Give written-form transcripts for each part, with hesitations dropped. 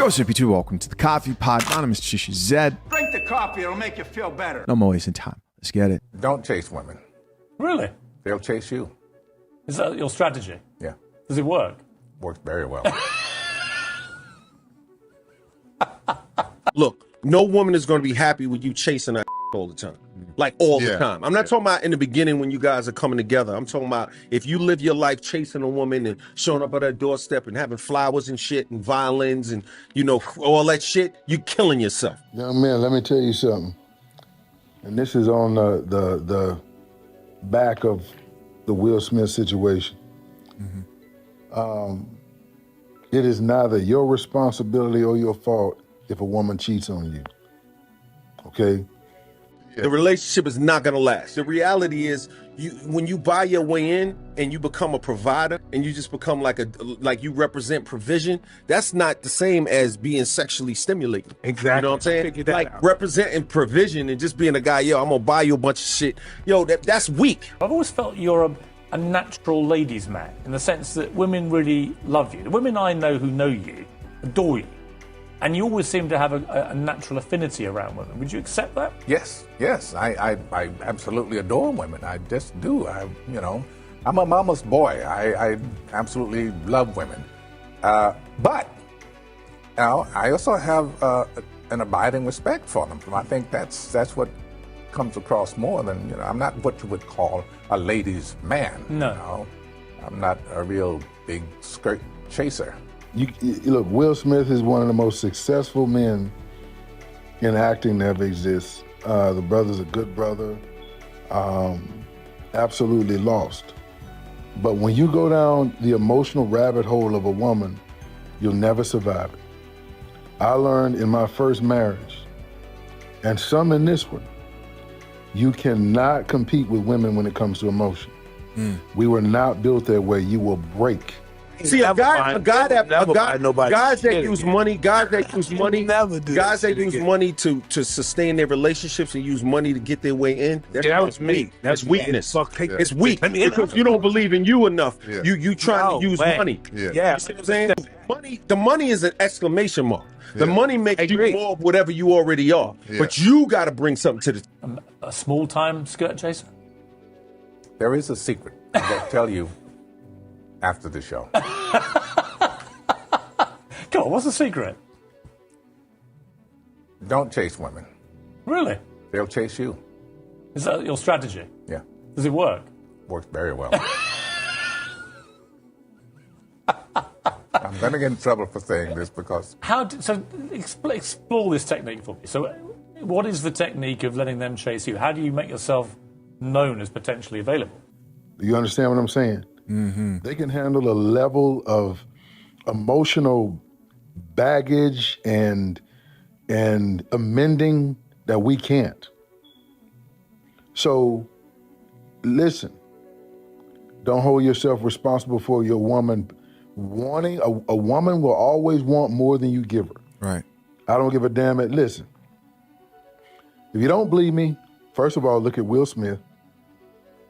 Yo, Sippy2, welcome to the Coffee Pod. My name is Chishu Zed. Drink the coffee, it'll make you feel better. No more wasting time. Let's get it. Don't chase women. Really? They'll chase you. Is that your strategy? Yeah. Does it work? Works very well. Look, no woman is going to be happy with you chasing her all the time. Like all the time. I'm not talking about in the beginning when you guys are coming together. I'm talking about if you live your life chasing a woman and showing up at her doorstep and having flowers and shit and violins and, you know, all that shit, you're killing yourself. Young man, let me tell you something. And this is on the back of the Will Smith situation. It is neither your responsibility or your fault if a woman cheats on you. Okay? The relationship is not going to last. The reality is, when you buy your way in and you become a provider and you just become like you represent provision, that's not the same as being sexually stimulating. Exactly. You know what I'm saying? Like representing provision and just being a guy, yo, I'm going to buy you a bunch of shit. Yo, that's weak. I've always felt you're a natural ladies' man in the sense that women really love you. The women I know who know you adore you. And you always seem to have a natural affinity around women. Would you accept that? Yes. I absolutely adore women. I just do. I'm a mama's boy. I absolutely love women. But I also have an abiding respect for them. I think that's what comes across more than, I'm not what you would call a ladies' man. No. I'm not a real big skirt chaser. You look, Will Smith is one of the most successful men in acting that ever exists. The brother's a good brother, absolutely lost. But when you go down the emotional rabbit hole of a woman, you'll never survive it. I learned in my first marriage, and some in this one, you cannot compete with women when it comes to emotion. We were not built that way. You will break. See, guys that use money to sustain their relationships and use money to get their way in. That's me. That's weakness. It's weak because you don't believe in you enough. You trying to use money. You see what I'm saying? The money is an exclamation mark. The money makes you more of whatever you already are. But you got to bring something to the. A small-time skirt chaser? There is a secret I'll tell you after the show. Come on, what's the secret? Don't chase women. Really? They'll chase you. Is that your strategy? Yeah. Does it work? Works very well. I'm going to get in trouble for saying this because... Explore this technique for me. So what is the technique of letting them chase you? How do you make yourself known as potentially available? Do you understand what I'm saying? They can handle a level of emotional baggage and amending that we can't. So, listen, don't hold yourself responsible for your woman wanting. A woman will always want more than you give her. Right. I don't give a damn. Listen, if you don't believe me, first of all, look at Will Smith.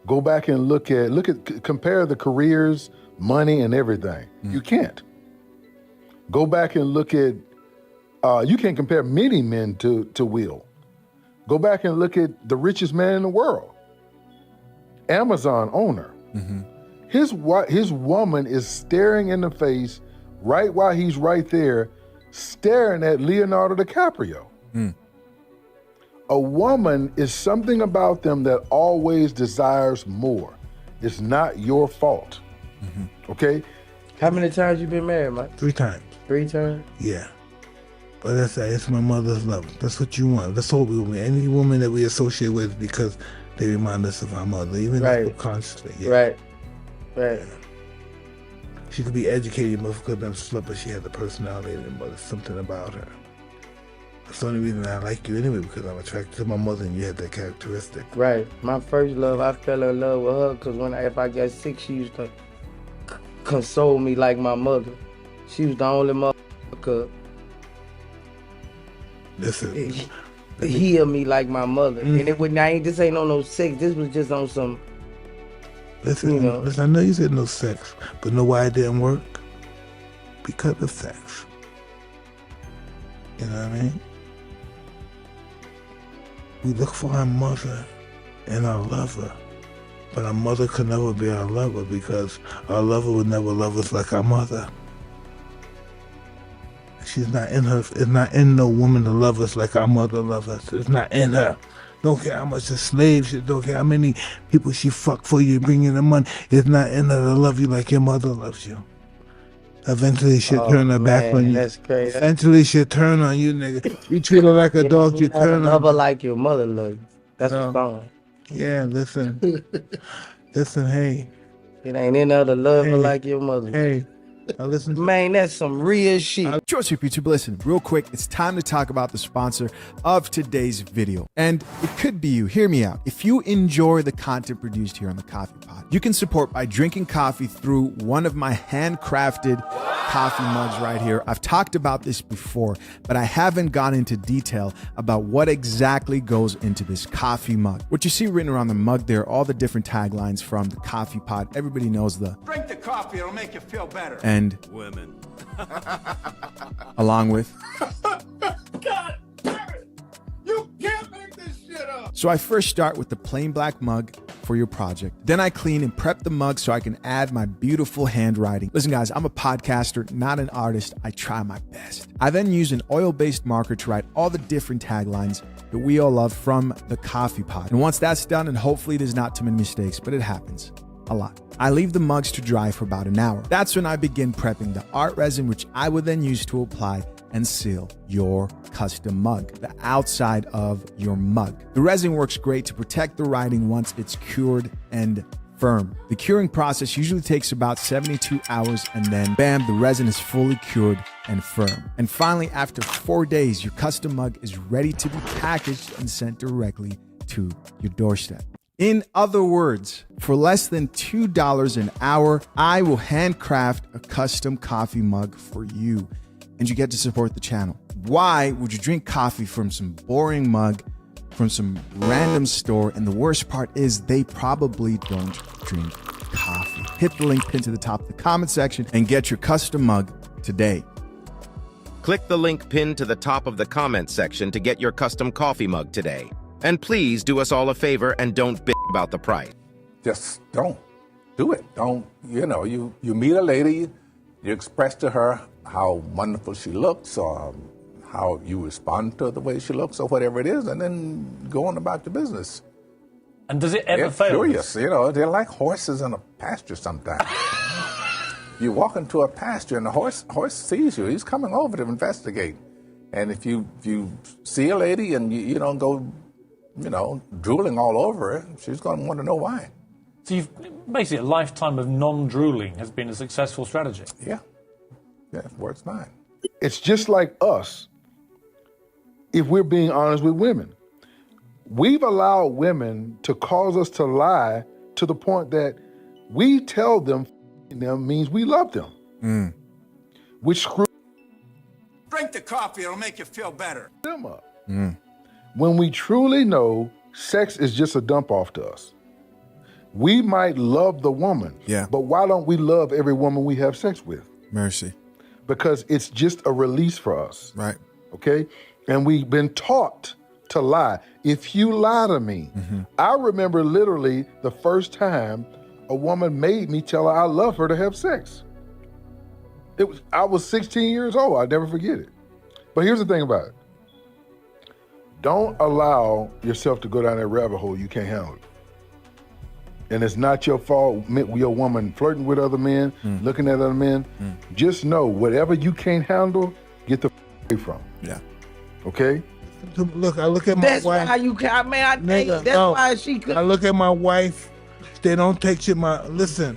Go back and compare the careers, money, and everything. You can't. Go back and look at, you can't compare many men to Will. Go back and look at the richest man in the world, Amazon owner. His woman is staring in the face right while he's right there, staring at Leonardo DiCaprio. A woman is something about them that always desires more. It's not your fault. Okay? How many times you been married, Mike? 3 times. 3 times? Yeah. But it's my mother's love. That's what you want. That's all we want. Any woman that we associate with because they remind us of our mother, even subconsciously. Yeah. Right. She could be educated, but could have slept, but she had the personality and there's something about her. That's the only reason I like you anyway, because I'm attracted to my mother and you had that characteristic. Right. My first love, I fell in love with her because if I got sick, she used to console me like my mother. She was the only motherfucker Listen, heal me like my mother. And this ain't on no sex. This was just on some. Listen, I know you said no sex, but know why it didn't work? Because of sex. You know what I mean? We look for our mother and our lover, but our mother could never be our lover because our lover would never love us like our mother. She's not in her. It's not in no woman to love us like our mother loves us. It's not in her. Don't care how much a slave she, don't care how many people she fuck for you, bring in the money. It's not in her to love you like your mother loves you. Eventually she'll turn her back on you. That's crazy. Eventually she'll turn on you, nigga. You treat her like a dog, you turn on Love her her. like your mother loves you. That's the song. Yeah, listen. Listen, hey. It ain't in her to love her Hey. like your mother. Hey. Now listen. Man, that's some real shit. George Soup YouTube, listen, real quick, it's time to talk about the sponsor of today's video. And it could be you. Hear me out. If you enjoy the content produced here on the Coffee Pod, you can support by drinking coffee through one of my handcrafted coffee mugs right here. I've talked about this before, but I haven't gone into detail about what exactly goes into this coffee mug. What you see written around the mug there, all the different taglines from the Coffee Pod. Everybody knows the Drink the coffee, it'll make you feel better. and Women. along with. God damn it! You can't make this shit up. So I first start with the plain black mug for your project. Then I clean and prep the mug so I can add my beautiful handwriting. Listen guys, I'm a podcaster, not an artist. I try my best. I then use an oil-based marker to write all the different taglines that we all love from the Coffee Pod. And once that's done, and hopefully there's not too many mistakes, but it happens a lot, I leave the mugs to dry for about an hour. That's when I begin prepping the art resin, which I would then use to apply and seal your custom mug, the outside of your mug. The resin works great to protect the writing once it's cured and firm. The curing process usually takes about 72 hours and then bam, the resin is fully cured and firm. And finally, after 4 days, your custom mug is ready to be packaged and sent directly to your doorstep. In other words, for less than $2 an hour, I will handcraft a custom coffee mug for you, and you get to support the channel. Why would you drink coffee from some boring mug from some random store? And the worst part is they probably don't drink coffee. Hit the link pinned to the top of the comment section and get your custom mug today. Click the link pinned to the top of the comment section to get your custom coffee mug today. And please do us all a favor and don't bitch about the price. Just don't do it. Don't, you meet a lady, you express to her how wonderful she looks or how you respond to the way she looks or whatever it is, and then go on about your business. And does it ever They're fail? curious, they're like horses in a pasture sometimes. You walk into a pasture and the horse sees you. He's coming over to investigate. And if you see a lady and you don't go, drooling all over her, she's going to want to know why. So you've basically a lifetime of non-drooling has been a successful strategy. Yeah, it works fine. It's just like us, if we're being honest with women. We've allowed women to cause us to lie to the point that we tell them means we love them, which screws Drink the coffee, it'll make you feel better. them up. When we truly know sex is just a dump off to us. We might love the woman, but why don't we love every woman we have sex with? Mercy. Because it's just a release for us. Right. Okay? And we've been taught to lie. If you lie to me, I remember literally the first time a woman made me tell her I love her to have sex. I was 16 years old. I'll never forget it. But here's the thing about it. Don't allow yourself to go down that rabbit hole you can't handle it. And it's not your fault, your woman flirting with other men, looking at other men. Just know, whatever you can't handle, get the away from. Yeah. Okay? Look, I look at my That's wife. why you can't, man. Nigga, That's no. why she could. I look at my wife. They don't take shit. Listen,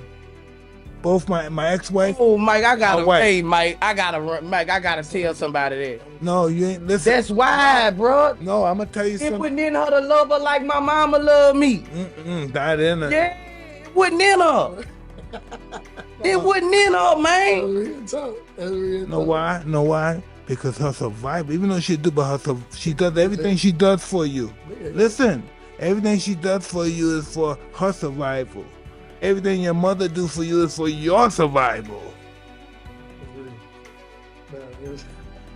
both my ex-wife. Oh, Mike, I gotta. My wife. Hey, Mike, I gotta tell somebody that. No, you ain't listen. That's why, bro. No, I'm gonna tell you It something. wasn't in her to love her like my mama loved me. That in her. Yeah, it wasn't in her. It wasn't in her, man. Know why? Know why? Because her survival, even though she she does everything she does for you. Listen, everything she does for you is for her survival. Everything your mother do for you is for your survival.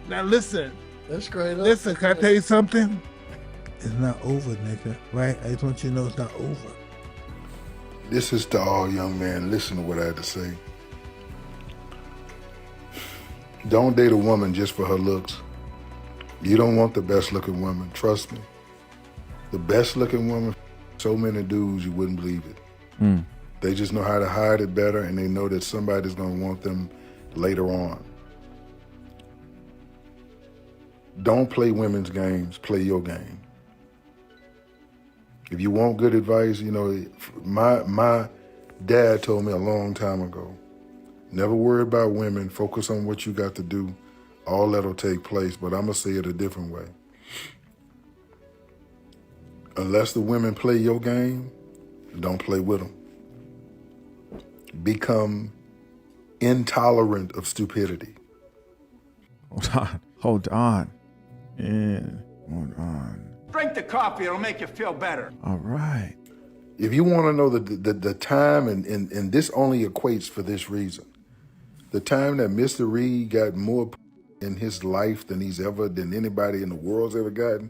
Now listen, That's great. Listen, can I tell you something? It's not over, nigga, right? I just want you to know it's not over. This is to all young men. Listen to what I had to say. Don't date a woman just for her looks. You don't want the best looking woman, trust me. The best looking woman, so many dudes you wouldn't believe it. They just know how to hide it better, and they know that somebody's gonna want them later on. Don't play women's games, play your game. If you want good advice, you know, my dad told me a long time ago, never worry about women, focus on what you got to do. All that'll take place, but I'm gonna say it a different way. Unless the women play your game, don't play with them. Become intolerant of stupidity. Hold on. Yeah, hold on. Drink the coffee, it'll make you feel better. All right. If you want to know the time, and this only equates for this reason, the time that Mr. Reed got more in his life than anybody in the world's ever gotten,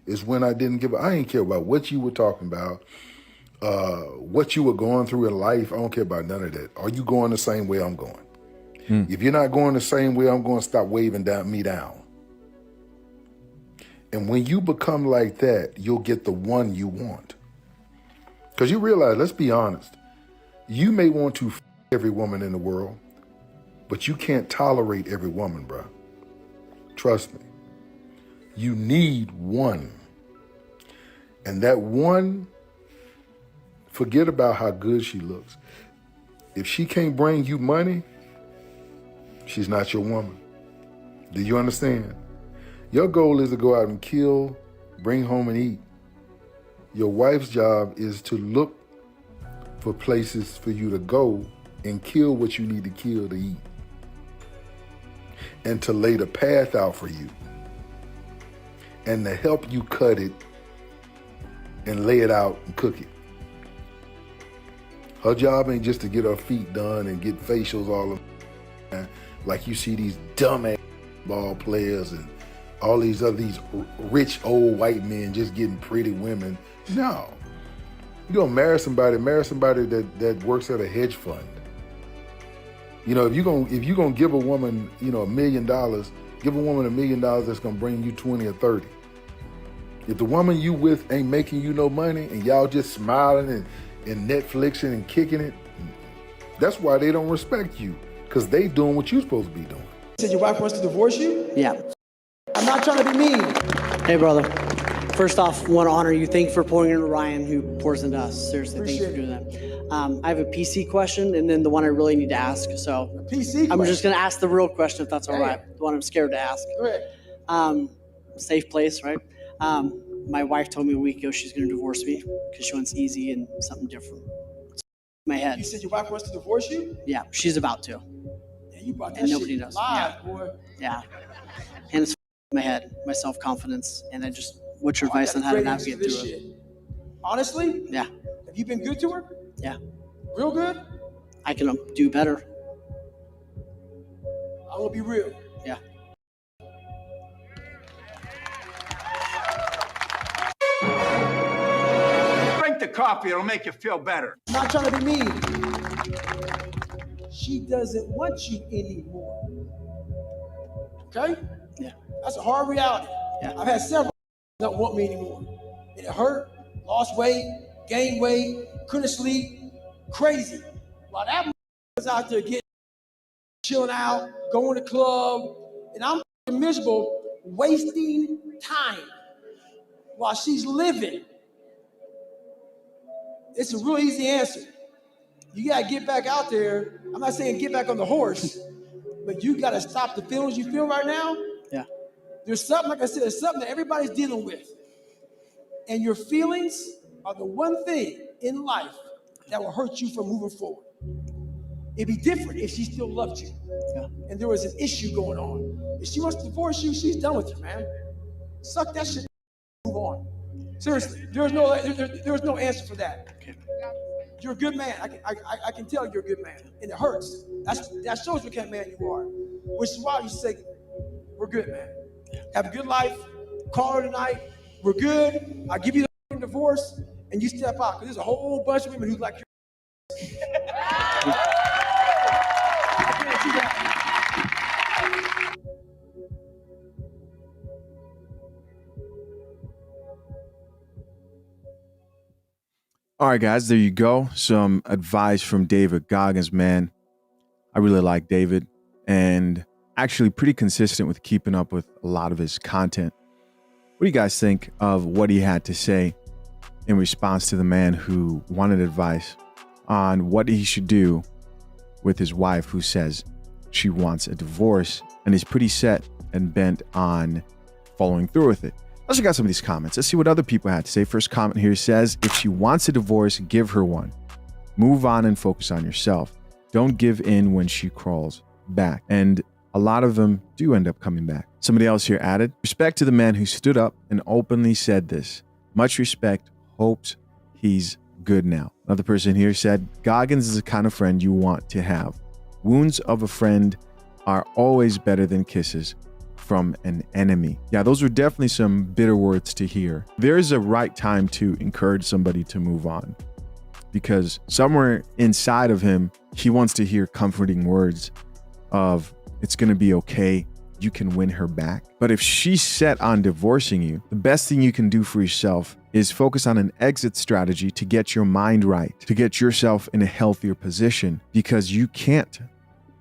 is when I ain't care about what you were talking about, what you were going through in life. I don't care about none of that. Are you going the same way I'm going? If you're not going the same way I'm going, stop waving me down. And when you become like that, you'll get the one you want. Because you realize, let's be honest, you may want to every woman in the world, but you can't tolerate every woman, bro. Trust me. You need one. And that one, forget about how good she looks. If she can't bring you money, she's not your woman. Do you understand? Your goal is to go out and kill, bring home and eat. Your wife's job is to look for places for you to go and kill what you need to kill to eat. And to lay the path out for you. And to help you cut it and lay it out and cook it. Her job ain't just to get her feet done and get facials all of like you see these dumbass ball players and all these rich old white men just getting pretty women. No. You're gonna marry somebody that works at a hedge fund. You know, if you're gonna give a woman, you know, $1 million, give a woman $1 million that's gonna bring you 20 or 30. If the woman you with ain't making you no money and y'all just smiling and Netflixing and kicking it, that's why they don't respect you, because they doing what you're supposed to be doing. You said your wife wants to divorce you? Yeah. I'm not trying to be mean. Hey, brother. First off, want to honor you. Thank you for pouring into Ryan, who pours into us. Seriously, thank you for doing that. I have a PC question, and then the one I really need to ask. So A PC question? I'm just going to ask the real question, if that's all right. The one I'm scared to ask. Go ahead. Safe place, right? My wife told me a week ago she's going to divorce me because she wants easy and something different. It's in my head. You said your wife wants to divorce you? Yeah, she's about to. Yeah, you brought that And nobody shit does. live, Yeah. boy. Yeah. And it's in my head, my self-confidence, and what's your advice on how to navigate through it? Shit. Honestly? Yeah. Have you been good to her? Yeah. Real good? I can do better. I'm gonna be real. Yeah. Drink the coffee, it'll make you feel better. I'm not trying to be mean. She doesn't want you anymore. Okay? Yeah. That's a hard reality. Yeah. I've had several that don't want me anymore. And it hurt, lost weight, gained weight, couldn't sleep, crazy. While that was out there getting chilling out, going to the club, and I'm miserable, wasting time while she's living. It's a real easy answer. You gotta get back out there. I'm not saying get back on the horse, but you gotta stop the feelings you feel right now. Yeah. There's something, like I said, there's something that everybody's dealing with. And your feelings are the one thing in life that will hurt you from moving forward. It'd be different if she still loved you. Yeah. And there was an issue going on. If she wants to divorce you, she's done with you, man. Suck that shit, move on. Seriously, there's no answer for that. Okay. You're a good man. I can tell you're a good man, and it hurts. That shows what kind of man you are. Which is why you say, "We're good, man." Yeah. have a good life, call her tonight, we're good, I'll give you the divorce, and you step out. Because there's a whole bunch of women who's like, I guarantee that. All right, guys, there you go. Some advice from David Goggins, man. I really like David and actually pretty consistent with keeping up with a lot of his content. What do you guys think of what he had to say in response to the man who wanted advice on what he should do with his wife who says she wants a divorce and is pretty set and bent on following through with it? Let's check out some of these comments. Let's see what other people had to say. First comment here says, if she wants a divorce, give her one. Move on and focus on yourself. Don't give in when she crawls back. And a lot of them do end up coming back. Somebody else here added, respect to the man who stood up and openly said this. Much respect. Hopes he's good now. Another person here said, Goggins is the kind of friend you want to have. Wounds of a friend are always better than kisses from an enemy. Yeah, those were definitely some bitter words to hear. There is a right time to encourage somebody to move on, because somewhere inside of him, he wants to hear comforting words of, it's going to be okay. You can win her back. But if she's set on divorcing you, the best thing you can do for yourself is focus on an exit strategy to get your mind right, to get yourself in a healthier position, because you can't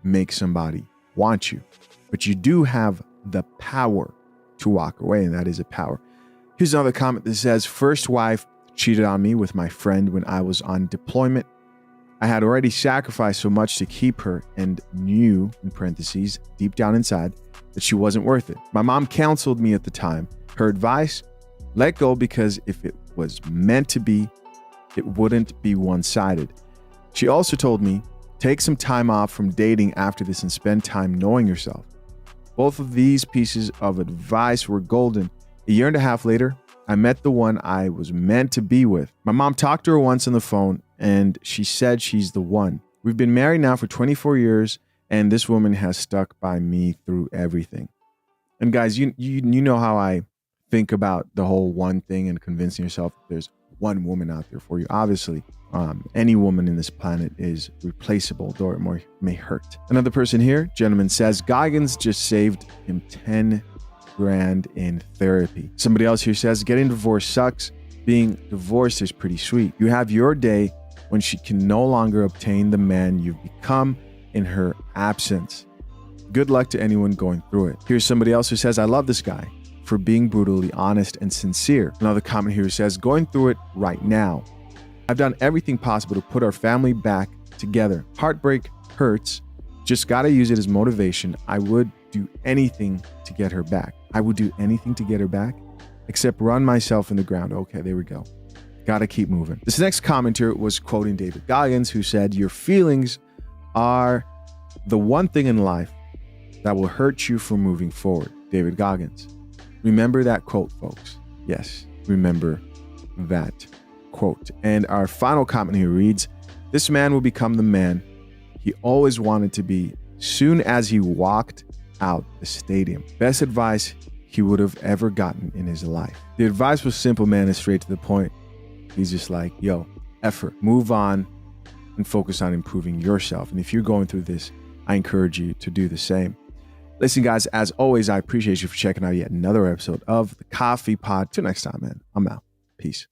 make somebody want you, but you do have the power to walk away, and that is a power. Here's another comment that says, first wife cheated on me with my friend when I was on deployment. I had already sacrificed so much to keep her and knew, in parentheses, deep down inside, that she wasn't worth it. My mom counseled me at the time. Her advice, let go, because if it was meant to be, it wouldn't be one-sided. She also told me, take some time off from dating after this and spend time knowing yourself. Both of these pieces of advice were golden. A year and a half later, I met the one I was meant to be with. My mom talked to her once on the phone, and she said she's the one. We've been married now for 24 years, and this woman has stuck by me through everything. And guys, you know how I think about the whole one thing and convincing yourself that there's one woman out there for you. Obviously, any woman in this planet is replaceable, though it may hurt. Another person here, gentleman, says, Goggins just saved him 10 grand in therapy. Somebody else here says, getting divorced sucks. Being divorced is pretty sweet. You have your day when she can no longer obtain the man you've become in her absence. Good luck to anyone going through it. Here's somebody else who says, I love this guy for being brutally honest and sincere. Another comment here says, going through it right now. I've done everything possible to put our family back together. Heartbreak hurts. Just gotta use it as motivation. I would do anything to get her back. I would do anything to get her back, except run myself in the ground. Okay, there we go. Gotta keep moving. This next commenter was quoting David Goggins, who said, your feelings are the one thing in life that will hurt you from moving forward. David Goggins. Remember that quote, folks. Yes, remember that quote. And our final comment here reads, this man will become the man he always wanted to be soon as he walked out the stadium. Best advice he would have ever gotten in his life. The advice was simple, man, and straight to the point. He's just like, yo, effort, move on and focus on improving yourself. And if you're going through this, I encourage you to do the same. Listen, guys, as always, I appreciate you for checking out yet another episode of the Coffee Pod. Till next time, man. I'm out. Peace.